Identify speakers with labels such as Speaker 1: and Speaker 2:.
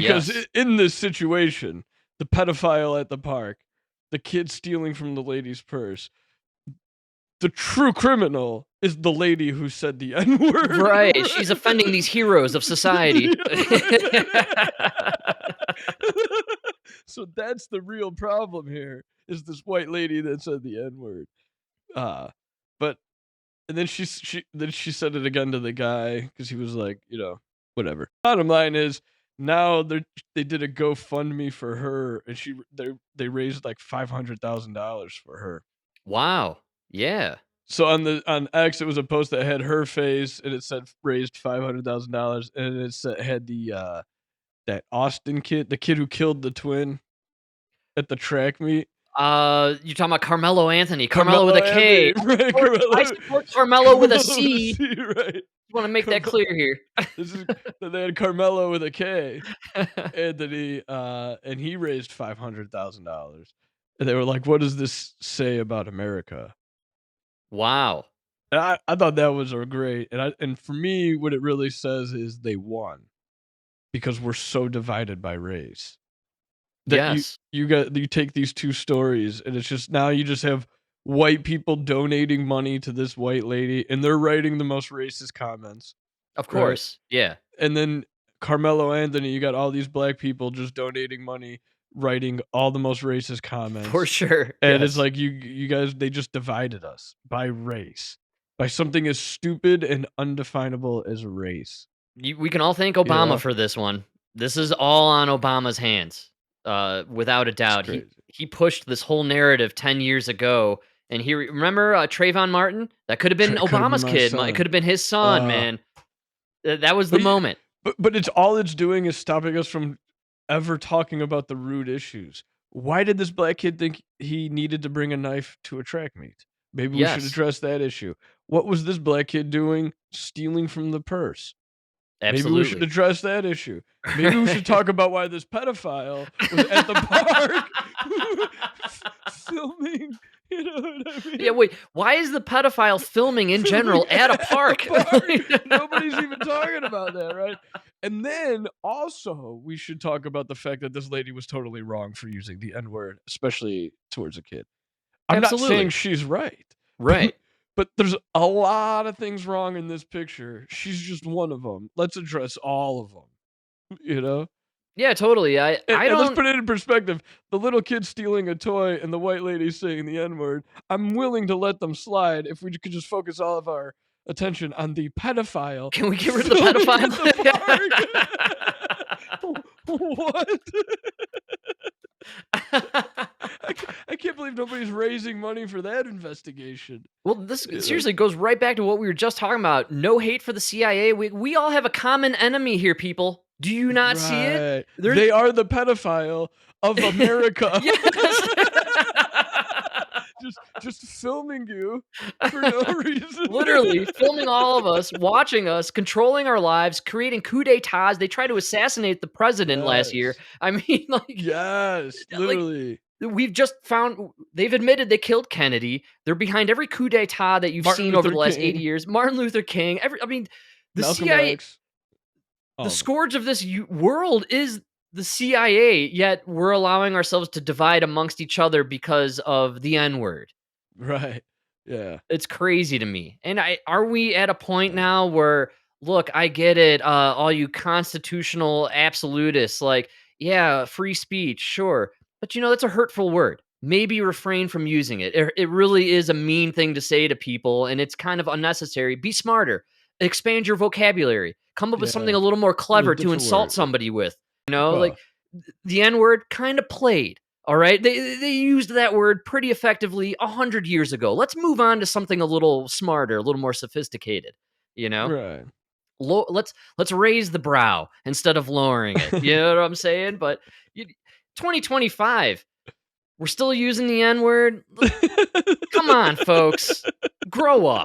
Speaker 1: Because
Speaker 2: Yes.
Speaker 1: in this situation, the pedophile at the park, the kid stealing from the lady's purse, the true criminal is the lady who said the N word.
Speaker 2: Right, she's offending these heroes of society.
Speaker 1: So that's the real problem here. Is this white lady that said the N word? But and then she said it again to the guy because he was like, whatever. Bottom line is now they did a GoFundMe for her, and they raised like $500,000 for her.
Speaker 2: Wow. Yeah.
Speaker 1: So on X, it was a post that had her face, and it said raised $500,000, and had that Austin kid, the kid who killed the twin at the track meet.
Speaker 2: You're talking about Carmelo Anthony. Carmelo with
Speaker 1: Carmelo
Speaker 2: a K.
Speaker 1: Anthony, right?
Speaker 2: I
Speaker 1: Carmelo,
Speaker 2: support Carmelo with a
Speaker 1: Carmelo with a
Speaker 2: C.
Speaker 1: C, right?
Speaker 2: Wanna make that
Speaker 1: Carmelo,
Speaker 2: clear here.
Speaker 1: this is they had Carmelo with a K, Anthony, and he raised $500,000, and they were like, "What does this say about America?"
Speaker 2: Wow.
Speaker 1: And I thought that was a great, and for me, what it really says is they won because we're so divided by race that
Speaker 2: Yes.
Speaker 1: you take these two stories, and it's just now you just have white people donating money to this white lady, and they're writing the most racist comments,
Speaker 2: Of
Speaker 1: right?
Speaker 2: course. Yeah.
Speaker 1: And then Carmelo Anthony, you got all these black people just donating money, writing all the most racist
Speaker 2: For
Speaker 1: comments,
Speaker 2: sure.
Speaker 1: and it's
Speaker 2: Yes.
Speaker 1: like you guys, they just divided us by race, by something as stupid and undefinable as race.
Speaker 2: We can all thank
Speaker 1: You
Speaker 2: Obama
Speaker 1: know,
Speaker 2: for this one. This is all on Obama's hands, without a
Speaker 1: it's
Speaker 2: doubt. He
Speaker 1: crazy.
Speaker 2: he pushed this whole narrative 10 years ago, and he remember, Trayvon Martin? That could have been
Speaker 1: Could have been
Speaker 2: Obama's
Speaker 1: my
Speaker 2: kid. It
Speaker 1: son.
Speaker 2: could have been his son,
Speaker 1: Uh,
Speaker 2: man. That was the
Speaker 1: but
Speaker 2: moment.
Speaker 1: it's doing is stopping us from ever talking about the root issues. Why did this black kid think he needed to bring a knife to a track meet? Maybe we should
Speaker 2: Yes.
Speaker 1: address that issue. What was this black kid doing stealing from the purse? Maybe we should
Speaker 2: Absolutely.
Speaker 1: address that issue. Maybe we should talk about why this pedophile was at the park filming, you know what I
Speaker 2: Yeah,
Speaker 1: mean?
Speaker 2: wait, why is the pedophile filming in
Speaker 1: Filming
Speaker 2: general at a
Speaker 1: at the
Speaker 2: park?
Speaker 1: park. Nobody's even talking about that, right? And then also, we should talk about the fact that this lady was totally wrong for using the N word, especially towards a kid. I'm not saying
Speaker 2: Absolutely.
Speaker 1: she's right,
Speaker 2: Right.
Speaker 1: but there's a lot of things wrong in this picture. She's just one of them. Let's address all of them, you know?
Speaker 2: Yeah, totally.
Speaker 1: And,
Speaker 2: I
Speaker 1: and let's
Speaker 2: don't
Speaker 1: put it in perspective. The little kid stealing a toy and the white lady saying the N word. I'm willing to let them slide if we could just focus all of our attention on the pedophile
Speaker 2: can we get rid of the
Speaker 1: filming at
Speaker 2: pedophile?
Speaker 1: the park. What? I can't believe nobody's raising money for that investigation.
Speaker 2: Well, this
Speaker 1: You know?
Speaker 2: seriously goes right back to what we were just talking about. No hate for the CIA. We all have a common enemy here, people. Do you not see it?
Speaker 1: Right.
Speaker 2: There's
Speaker 1: They are the pedophile of America.
Speaker 2: Yes.
Speaker 1: just filming you for no reason.
Speaker 2: Literally filming all of us, watching us, controlling our lives, creating coup d'états. They tried to assassinate the president last year.
Speaker 1: Yes.
Speaker 2: I mean,
Speaker 1: Yes,
Speaker 2: like
Speaker 1: literally.
Speaker 2: we've just found they've admitted they killed Kennedy. They're behind every coup d'état that you've
Speaker 1: Martin
Speaker 2: seen over
Speaker 1: Luther
Speaker 2: the last 80
Speaker 1: King,
Speaker 2: years. Martin Luther King. I mean, the
Speaker 1: Malcolm
Speaker 2: CIA,
Speaker 1: X,
Speaker 2: the
Speaker 1: all of them.
Speaker 2: scourge of this world is the CIA. Yet we're allowing ourselves to divide amongst each other because of the N word.
Speaker 1: Right. Yeah.
Speaker 2: It's crazy to me. And are we at a point now where, look, I get it, all you constitutional absolutists, like, yeah, free speech, sure, but that's a hurtful word. Maybe refrain from using it. It really is a mean thing to say to people, and it's kind of unnecessary. Be smarter. Expand your vocabulary. Come up with something
Speaker 1: Yeah.
Speaker 2: a little more
Speaker 1: Use a
Speaker 2: clever to
Speaker 1: different
Speaker 2: insult
Speaker 1: word.
Speaker 2: somebody with. Like
Speaker 1: Well,
Speaker 2: the N word kind of played. All right, they used that word pretty effectively 100 years ago. Let's move on to something a little smarter, a little more sophisticated. You know,
Speaker 1: right.
Speaker 2: let's raise the brow instead of lowering it. You know what I'm saying? But 2025, we're still using the N word. Come on, folks, grow up.